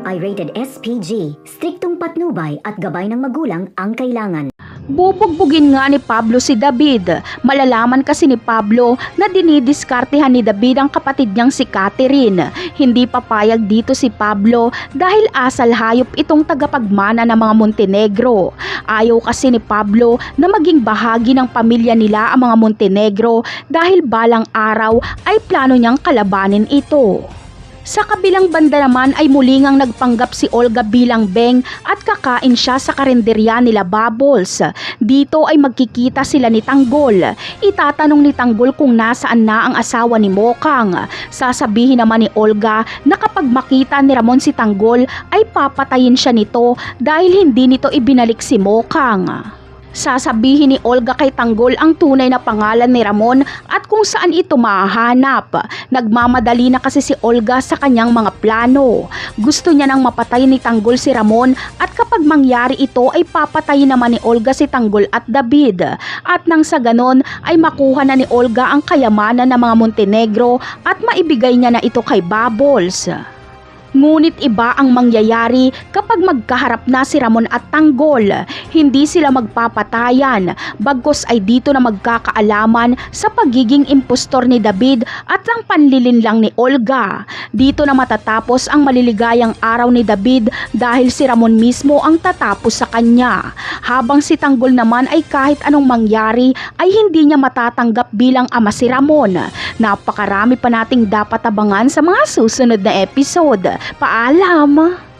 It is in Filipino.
ito ay rated SPG. Striktong patnubay at gabay ng magulang ang kailangan. Bubugbugin nga ni Pablo si David. Malalaman kasi ni Pablo na dinidiskartehan ni David ang kapatid niyang si Catherine. Hindi papayag dito si Pablo dahil asal hayop itong tagapagmana ng mga Montenegro. Ayaw kasi ni Pablo na maging bahagi ng pamilya nila ang mga Montenegro dahil balang araw ay plano niyang kalabanin ito. Sa kabilang banda naman ay muli ngang nagpanggap si Olga bilang beng at kakain siya sa karinderya nila Bubbles. Dito ay magkikita sila ni Tanggol. Itatanong ni Tanggol kung nasaan na ang asawa ni Mokang. Sasabihin naman ni Olga na kapag makita ni Ramon si Tanggol ay papatayin siya nito dahil hindi nito ibinalik si Mokang. Sasabihin ni Olga kay Tanggol ang tunay na pangalan ni Ramon at kung saan ito mahahanap. Nagmamadali na kasi si Olga sa kanyang mga plano. Gusto niya nang mapatay ni Tanggol si Ramon at kapag mangyari ito ay papatayin naman ni Olga si Tanggol at David. At nang sa ganon ay makuha na ni Olga ang kayamanan ng mga Montenegro at maibigay niya na ito kay Bubbles. Ngunit iba ang mangyayari kapag magkaharap na si Ramon at Tanggol. Hindi sila magpapatayan, bagkus ay dito na magkakaalaman sa pagiging impostor ni David at ang panlilinlang ni Olga. Dito na matatapos ang maliligayang araw ni David dahil si Ramon mismo ang tatapos sa kanya. Habang si Tanggol naman ay kahit anong mangyari ay hindi niya matatanggap bilang ama si Ramon. Napakarami pa nating dapat abangan sa mga susunod na episode. Paalam!